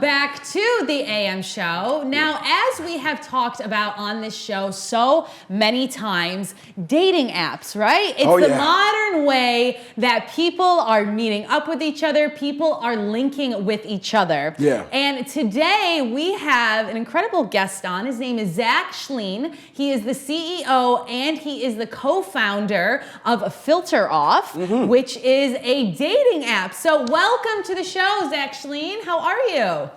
back to the AM show. Now, as we have talked about on this show so many times, dating apps, right? It's the modern way that people are meeting up with each other, people are linking with each other. Yeah. And today we have an incredible guest on. His name is Zach Schleien. He is the CEO and he is the co-founder of Filteroff, which is a dating app. So welcome to the show, Zach Schleien. How are you?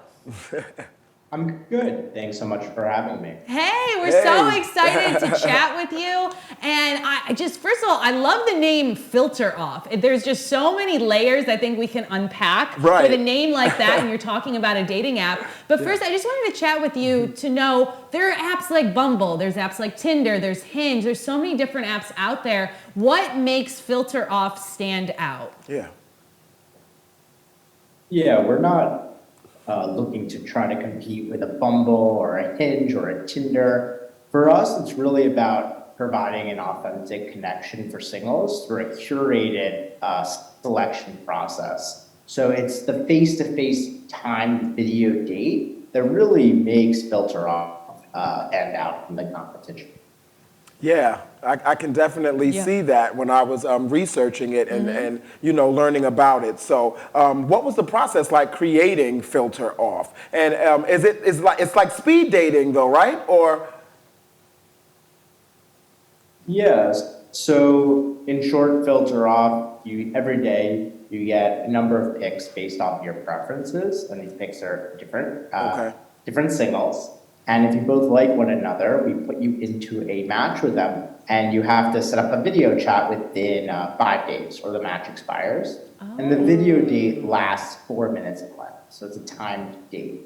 I'm good. Thanks so much for having me. Hey, we're so excited to chat with you. And I just, first of all, I love the name Filteroff. There's just so many layers I think we can unpack with a name like that, and you're talking about a dating app. But first, I just wanted to chat with you to know there are apps like Bumble, there's apps like Tinder, there's Hinge, there's so many different apps out there. What makes Filteroff stand out? Yeah, we're not looking to try to compete with a Bumble or a Hinge or a Tinder. For us, it's really about providing an authentic connection for singles through a curated selection process. So it's the face-to-face timed video date that really makes Filteroff stand out from the competition. Yeah, I can definitely see that when I was researching it and you know, learning about it. So what was the process like creating Filteroff? And it's like speed dating though, right? Or Yes. So in short, Filteroff, every day you get a number of picks based off your preferences, and these picks are different singles. And if you both like one another, we put you into a match with them, and you have to set up a video chat within 5 days, or the match expires. And the video date lasts 4 minutes in length, so it's a timed date.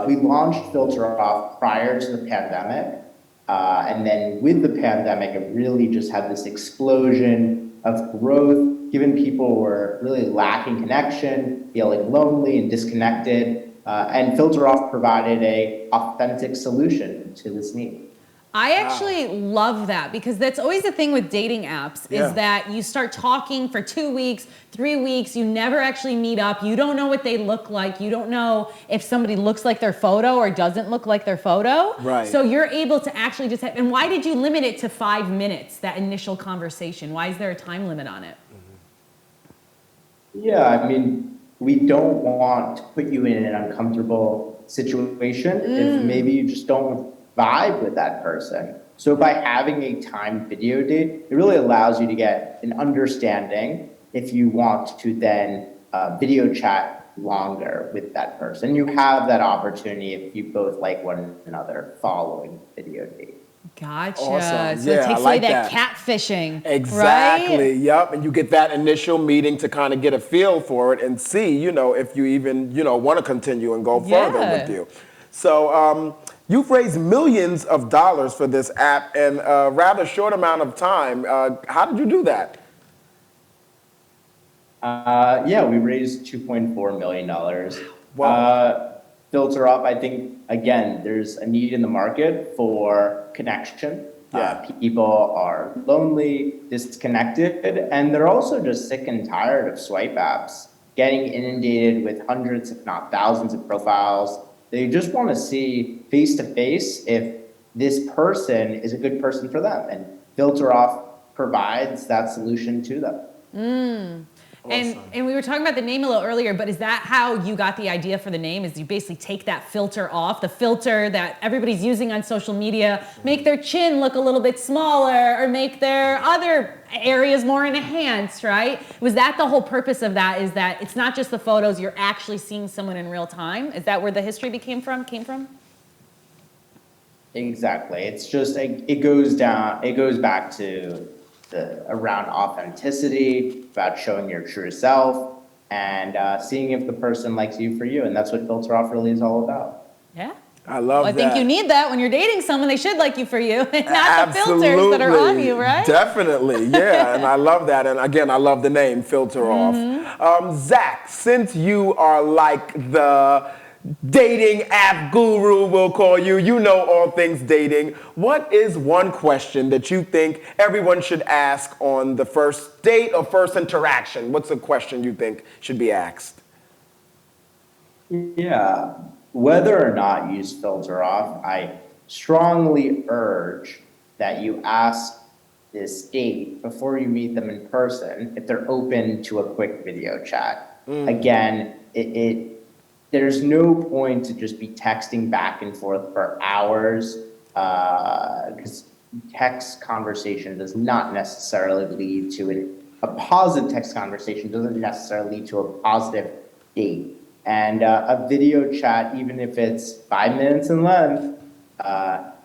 We launched Filteroff prior to the pandemic, and then with the pandemic, it really just had this explosion of growth, given people were really lacking connection, feeling lonely and disconnected. And Filteroff provided an authentic solution to this need. I actually love that, because that's always the thing with dating apps is that you start talking for 2 weeks, 3 weeks, you never actually meet up, you don't know what they look like, you don't know if somebody looks like their photo or doesn't look like their photo. Right. So you're able to actually just have, and why did you limit it to 5 minutes, that initial conversation? Why is there a time limit on it? Yeah, I mean, we don't want to put you in an uncomfortable situation if maybe you just don't vibe with that person. So by having a timed video date, it really allows you to get an understanding if you want to then video chat longer with that person. You have that opportunity if you both like one another following the video date. Gotcha. Awesome. So it takes away that catfishing. Exactly. Right? Yep. And you get that initial meeting to kind of get a feel for it and see, you know, if you even, you know, want to continue and go further with you. So you've raised millions of dollars for this app in a rather short amount of time. How did you do that? Yeah, we raised $2.4 million. Wow. Filteroff, I think, again, there's a need in the market for connection. People are lonely, disconnected, and they're also just sick and tired of swipe apps, getting inundated with hundreds, if not thousands of profiles. They just want to see face-to-face if this person is a good person for them, and Filteroff provides that solution to them. Awesome. And we were talking about the name a little earlier, but is that how you got the idea for the name? Is you basically take that filter off, the filter that everybody's using on social media, make their chin look a little bit smaller or make their other areas more enhanced, right? Was that the whole purpose of that, is that it's not just the photos, you're actually seeing someone in real time? Is that where the history came from? Exactly. It's just, it goes back to around authenticity, about showing your true self, and seeing if the person likes you for you. And that's what Filteroff really is all about. Yeah. I love that. I think you need that when you're dating someone. They should like you for you, and not the filters that are on you, right? Definitely, yeah. And I love that. And again, I love the name Filteroff. Zach, since you are like the dating app guru, we'll call you. You know all things dating. What is one question that you think everyone should ask on the first date or first interaction? What's a question you think should be asked? Yeah, whether or not you use Filteroff, I strongly urge that you ask this date before you meet them in person if they're open to a quick video chat. Again, there's no point to just be texting back and forth for hours, because text conversation does not necessarily lead to a positive text conversation doesn't necessarily lead to a positive date. And a video chat, even if it's 5 minutes in length,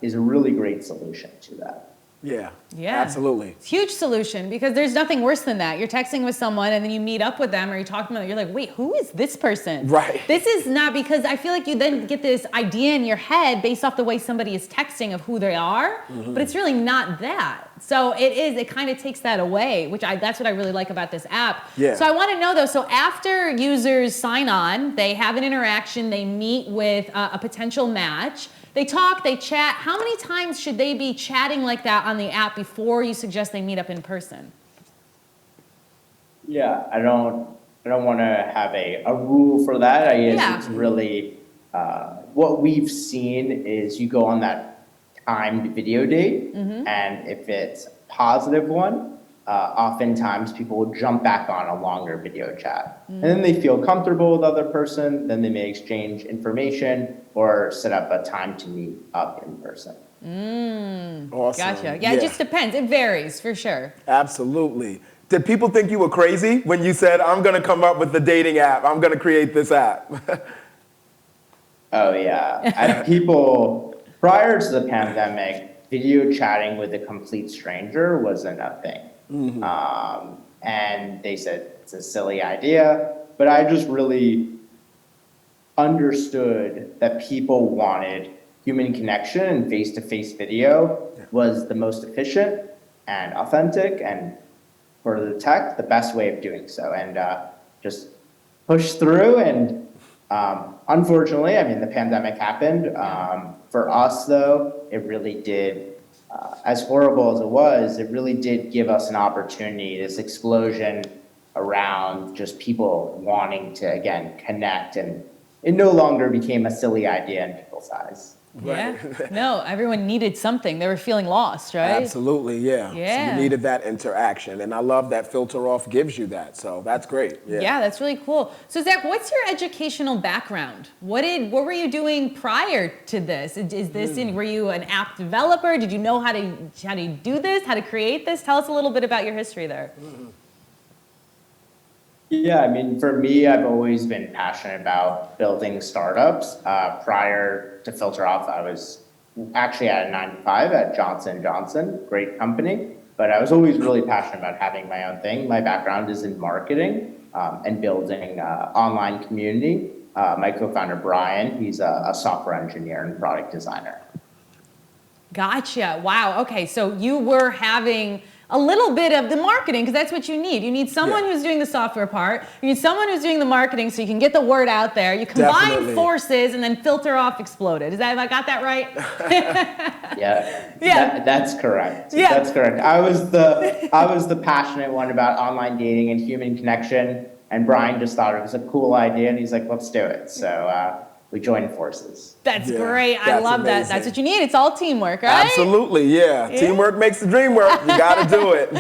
is a really great solution to that. Yeah, absolutely. It's a huge solution because there's nothing worse than that. You're texting with someone and then you meet up with them or you talk to them and you're like, wait, who is this person? Right. This is not, because I feel like you then get this idea in your head based off the way somebody is texting of who they are, but it's really not that. So it kind of takes that away, that's what I really like about this app. Yeah. So I want to know though, so after users sign on, they have an interaction, they meet with a potential match, they talk, they chat. How many times should they be chatting like that on the app before you suggest they meet up in person? Yeah, I don't want to have a rule for that. I guess it's really, what we've seen is you go on that timed video date, and if it's a positive one, oftentimes people will jump back on a longer video chat. And then they feel comfortable with the other person, then they may exchange information or set up a time to meet up in person. Awesome. Gotcha. Yeah, it just depends. It varies for sure. Absolutely. Did people think you were crazy when you said, I'm going to come up with the dating app, I'm going to create this app? Oh yeah. People, prior to the pandemic, video chatting with a complete stranger wasn't a thing. And they said it's a silly idea, but I just really understood that people wanted human connection, and face-to-face video was the most efficient and authentic, and for the tech, the best way of doing so. And just push through. And unfortunately, I mean, the pandemic happened. For us, though, it really did. As horrible as it was, it really did give us an opportunity, this explosion around just people wanting to, again, connect, and it no longer became a silly idea in people's eyes. Yeah. No, everyone needed something. They were feeling lost, right? Absolutely, yeah. So you needed that interaction, and I love that Filteroff gives you that, so that's great. Yeah, that's really cool. So Zach, what's your educational background? What were you doing prior to this? Is this were you an app developer? Did you know how to do this, how to create this? Tell us a little bit about your history there. Yeah, I mean, for me, I've always been passionate about building startups. Prior to Filteroff, I was actually at a 9-to-5 at Johnson & Johnson, great company, but I was always really passionate about having my own thing. My background is in marketing and building online community. My co-founder, Brian, he's a software engineer and product designer. Gotcha. Wow. Okay. So you were having a little bit of the marketing, because that's what you need. You need someone who's doing the software part. You need someone who's doing the marketing so you can get the word out there. You combine forces, and then Filteroff exploded. Have I got that right? That's correct. Yeah. That's correct. I was the passionate one about online dating and human connection, and Brian just thought it was a cool idea, and he's like, let's do it. So we joined forces. That's great. I love that. That's what you need. It's all teamwork, right? Absolutely, yeah. Teamwork makes the dream work. You got to do it.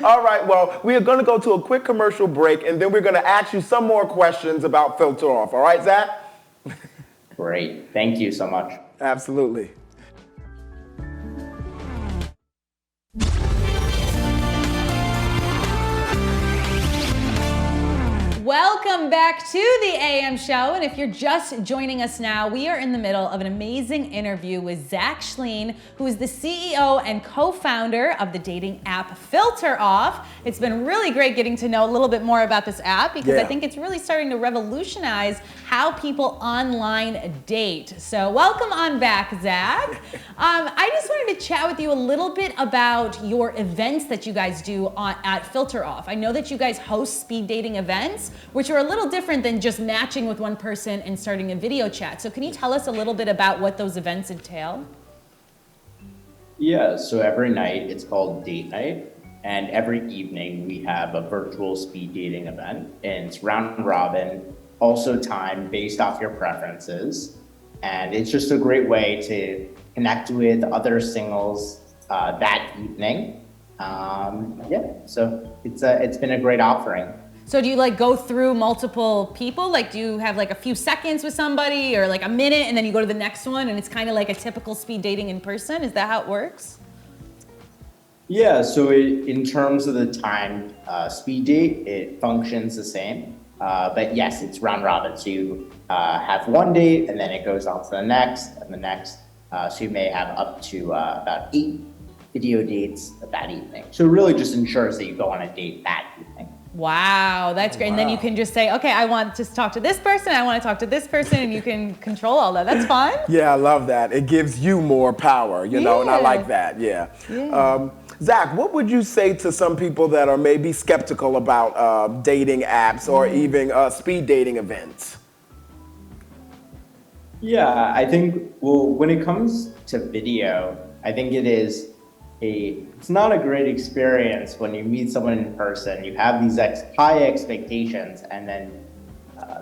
All right, well, we are going to go to a quick commercial break, and then we're going to ask you some more questions about Filteroff. All right, Zach? Great. Thank you so much. Absolutely. Welcome back to the AM show, and if you're just joining us now, we are in the middle of an amazing interview with Zach Schleien, who is the CEO and co-founder of the dating app Filteroff. It's been really great getting to know a little bit more about this app, because I think it's really starting to revolutionize how people online date. So welcome on back, Zach. I just wanted to chat with you a little bit about your events that you guys do at Filteroff. I know that you guys host speed dating events, which are a little different than just matching with one person and starting a video chat. So can you tell us a little bit about what those events entail? Yeah, so every night it's called date night, and every evening we have a virtual speed dating event, and it's round robin. also time based off your preferences. And it's just a great way to connect with other singles that evening. So it's been a great offering. So do you like go through multiple people? Like do you have like a few seconds with somebody or like a minute and then you go to the next one and it's kind of like a typical speed dating in person? Is that how it works? Yeah, so in terms of the time speed date, it functions the same. But yes, it's round robin. So you have one date and then it goes on to the next and the next. So you may have up to about 8 video dates that evening. So it really just ensures that you go on a date that evening. Wow, that's great. Wow. And then you can just say, okay, I want to talk to this person, I want to talk to this person, and you can control all that. That's fun. Yeah, I love that. It gives you more power, you know, and I like that, yeah. Zach, what would you say to some people that are maybe skeptical about dating apps or even speed dating events? Yeah, I think, well, when it comes to video, I think it's not a great experience when you meet someone in person, you have these high expectations, and then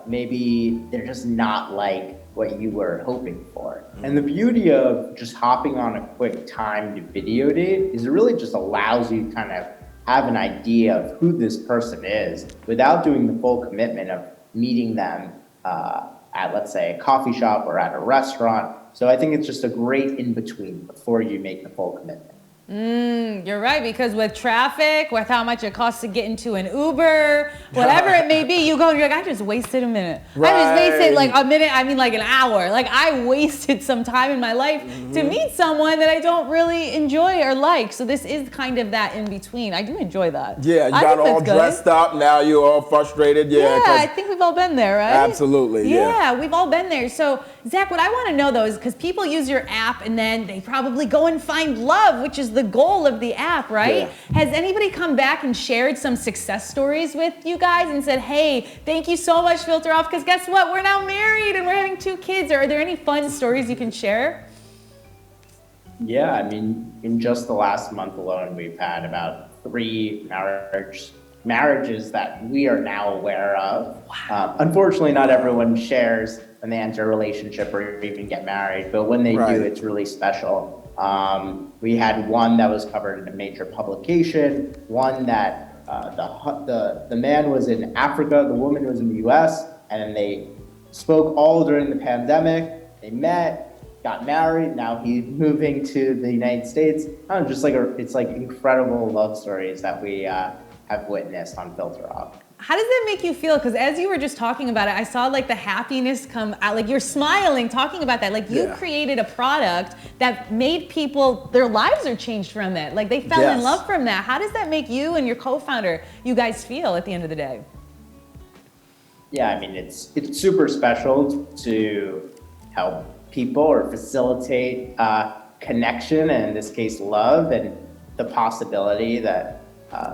maybe they're just not like what you were hoping for. And the beauty of just hopping on a quick timed video date is it really just allows you to kind of have an idea of who this person is without doing the full commitment of meeting them at, let's say, a coffee shop or at a restaurant. So I think it's just a great in-between before you make the full commitment. You're right, because with traffic, with how much it costs to get into an Uber, whatever it may be, you go and you're like, I just wasted a minute. Right. I just wasted like a minute, I mean like an hour. Like I wasted some time in my life to meet someone that I don't really enjoy or like. So this is kind of that in between. I do enjoy that. Yeah, you got all dressed up, now you're all frustrated. Yeah, I think we've all been there, right? Absolutely, yeah. Yeah, we've all been there. So Zach, what I want to know though is because people use your app and then they probably go and find love, which is the goal of the app, right? Yeah. Has anybody come back and shared some success stories with you guys and said, hey, thank you so much, Filteroff, because guess what? We're now married and we're having 2 kids. Are there any fun stories you can share? Yeah, I mean, in just the last month alone, we've had about 3 marriages that we are now aware of. Wow. Unfortunately, not everyone shares when they enter a relationship or even get married, but when they do, it's really special. We had one that was covered in a major publication, one that the man was in Africa, the woman was in the US, and then they spoke all during the pandemic. They met, got married, now he's moving to the United States. I don't know, just like it's like incredible love stories that we have witnessed on Filteroff. How does that make you feel? Because as you were just talking about it, I saw like the happiness come out, like you're smiling talking about that. Like you created a product that made people, their lives are changed from it. Like they fell in love from that. How does that make you and your co-founder, you guys feel at the end of the day? Yeah, I mean, it's super special to help people or facilitate connection, and in this case, love, and the possibility that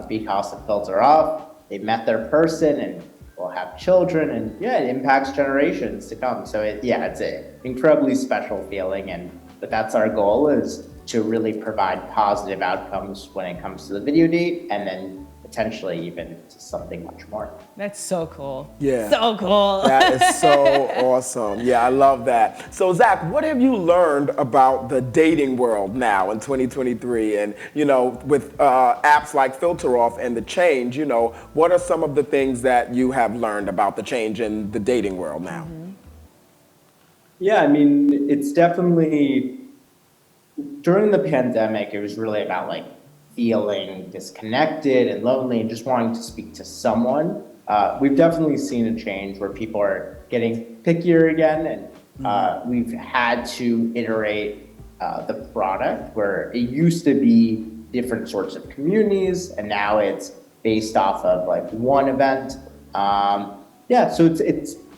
because of Filteroff, they met their person and will have children, and it impacts generations to come. So it's an incredibly special feeling, but that's our goal, is to really provide positive outcomes when it comes to the video date, and then potentially even to something much more. That's so cool. Yeah. So cool. That is so awesome. Yeah, I love that. So Zach, what have you learned about the dating world now in 2023? And, you know, with apps like Filteroff and the change, you know, what are some of the things that you have learned about the change in the dating world now? Yeah, I mean, it's definitely, during the pandemic, it was really about like feeling disconnected and lonely and just wanting to speak to someone. We've definitely seen a change where people are getting pickier again, and we've had to iterate the product, where it used to be different sorts of communities, and now it's based off of like one event. So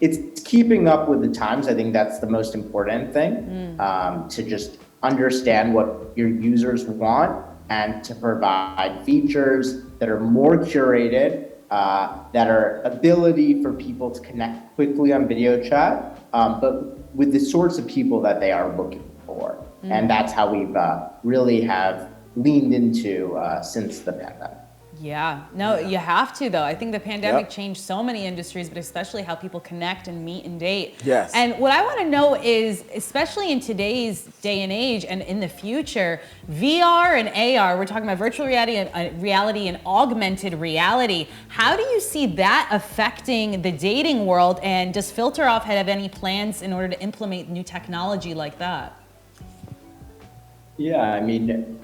it's keeping up with the times. I think that's the most important thing, to just understand what your users want and to provide features that are more curated, that are ability for people to connect quickly on video chat, but with the sorts of people that they are looking for. And that's how we've really have leaned into since the pandemic. Yeah, no, you have to though. I think the pandemic changed so many industries, but especially how people connect and meet and date. Yes. And what I want to know is, especially in today's day and age and in the future, VR and AR, we're talking about virtual reality and augmented reality. How do you see that affecting the dating world? And does Filteroff have any plans in order to implement new technology like that? Yeah, I mean,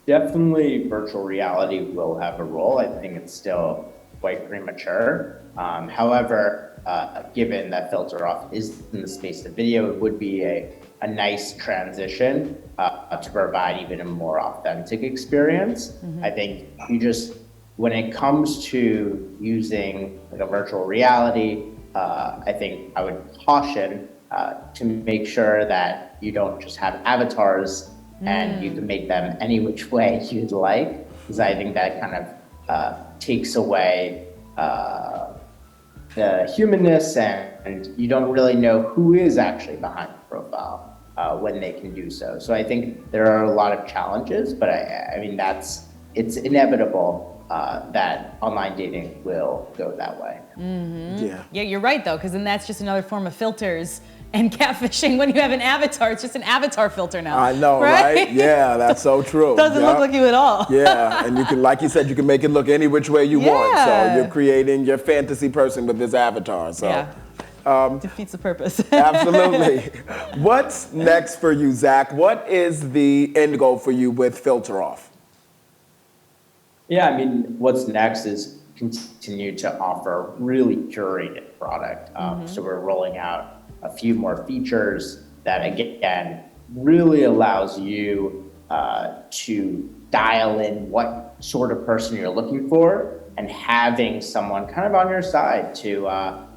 definitely virtual reality will have a role. I think it's still quite premature. However, given that Filteroff is in the space of video, it would be a nice transition to provide even a more authentic experience. I think when it comes to using like a virtual reality, I think I would caution to make sure that you don't just have avatars and you can make them any which way you'd like, because I think that kind of takes away the humanness, and you don't really know who is actually behind the profile when they can do so. So I think there are a lot of challenges, but I mean, it's inevitable that online dating will go that way. Yeah, you're right though, because then that's just another form of filters and catfishing. When you have an avatar, it's just an avatar filter now. I know, right? Yeah, that's so true. Doesn't look like you at all. Yeah, and you can, like you said, you can make it look any which way you want. So you're creating your fantasy person with this avatar. So defeats the purpose. Absolutely. What's next for you, Zach? What is the end goal for you with Filteroff? Yeah, I mean, what's next is continue to offer really curated product. So we're rolling out a few more features that, again, really allows you to dial in what sort of person you're looking for, and having someone kind of on your side to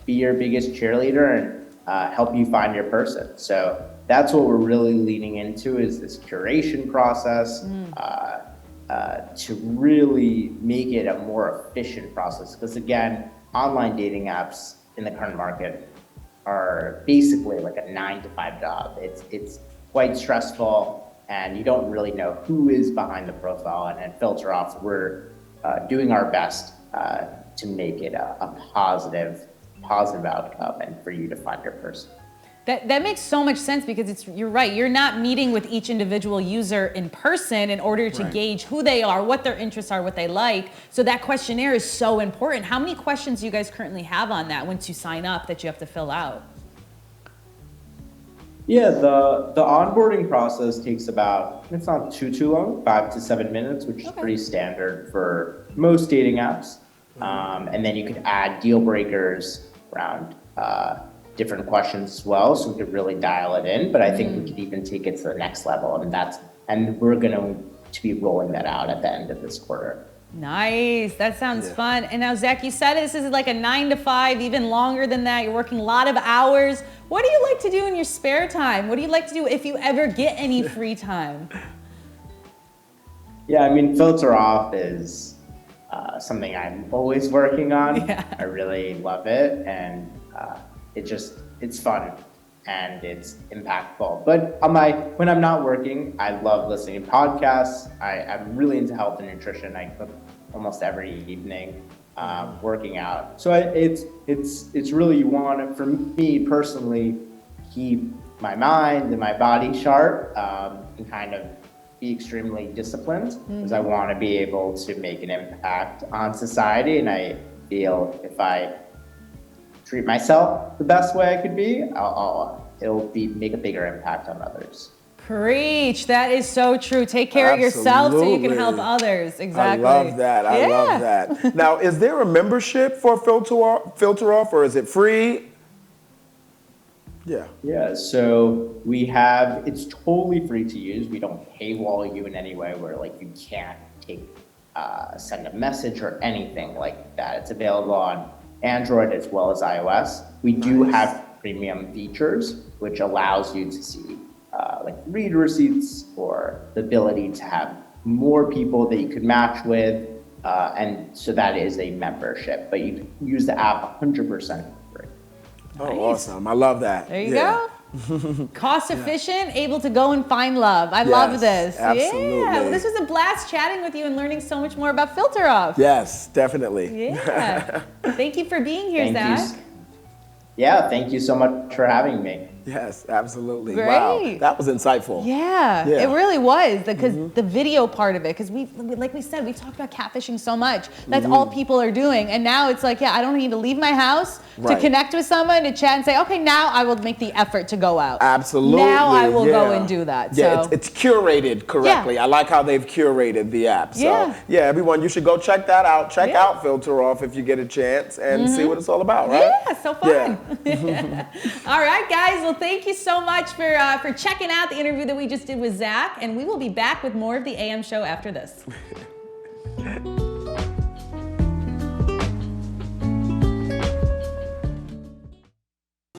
be your biggest cheerleader and help you find your person. So that's what we're really leaning into, is this curation process to really make it a more efficient process. Because again, online dating apps in the current market are basically like a 9-to-5 job. It's quite stressful, and you don't really know who is behind the profile. And at Filteroff, we're doing our best to make it a positive outcome and for you to find your person. That makes so much sense, because you're right. You're not meeting with each individual user in person in order to gauge who they are, what their interests are, what they like. So that questionnaire is so important. How many questions do you guys currently have on that once you sign up that you have to fill out? Yeah, the onboarding process takes about, it's not too long, 5 to 7 minutes, which is pretty standard for most dating apps. And then you could add deal breakers around different questions as well, so we could really dial it in. But I think we could even take it to the next level, and we're going to be rolling that out at the end of this quarter. Nice, that sounds fun. And now, Zach, you said this is like a 9-to-5, even longer than that. You're working a lot of hours. What do you like to do in your spare time? What do you like to do if you ever get any free time? Yeah, I mean, Filteroff is something I'm always working on. I really love it, and it's fun and it's impactful. But when I'm not working, I love listening to podcasts. I'm really into health and nutrition. I cook almost every evening, working out. So it's really, you want to, for me personally, keep my mind and my body sharp, and kind of be extremely disciplined, because I want to be able to make an impact on society. And I feel if I treat myself the best way I could be, it'll make a bigger impact on others. Preach. That is so true. Take care of yourself so you can help others. Exactly. I love that. I love that. Now, is there a membership for Filteroff, or is it free? Yeah, so it's totally free to use. We don't paywall you in any way where like you can't send a message or anything like that. It's available on Android as well as iOS. We do have premium features, which allows you to see like read receipts, or the ability to have more people that you could match with. And so that is a membership, but you can use the app 100% free. Oh, awesome. I love that. There you go. Cost efficient, able to go and find love. I love this. Absolutely. Yeah, well, this was a blast chatting with you and learning so much more about Filteroff. Yes, definitely. Yeah. Thank you for being here, Zach. Yeah, thank you so much for having me. Yes, absolutely. Great. Wow, that was insightful. Yeah, it really was, because the video part of it, because like we said, we talked about catfishing so much. That's all people are doing. And now it's like, I don't need to leave my house to connect with someone, to chat and say, okay, now I will make the effort to go out. Absolutely. Now I will go and do that. Yeah, so. it's curated correctly. I like how they've curated the app. So yeah, everyone, you should go check that out. Check out Filteroff if you get a chance and see what it's all about, right? Yeah, so fun. Yeah. All right, guys. Well, thank you so much for checking out the interview that we just did with Zach, and we will be back with more of the AM show after this.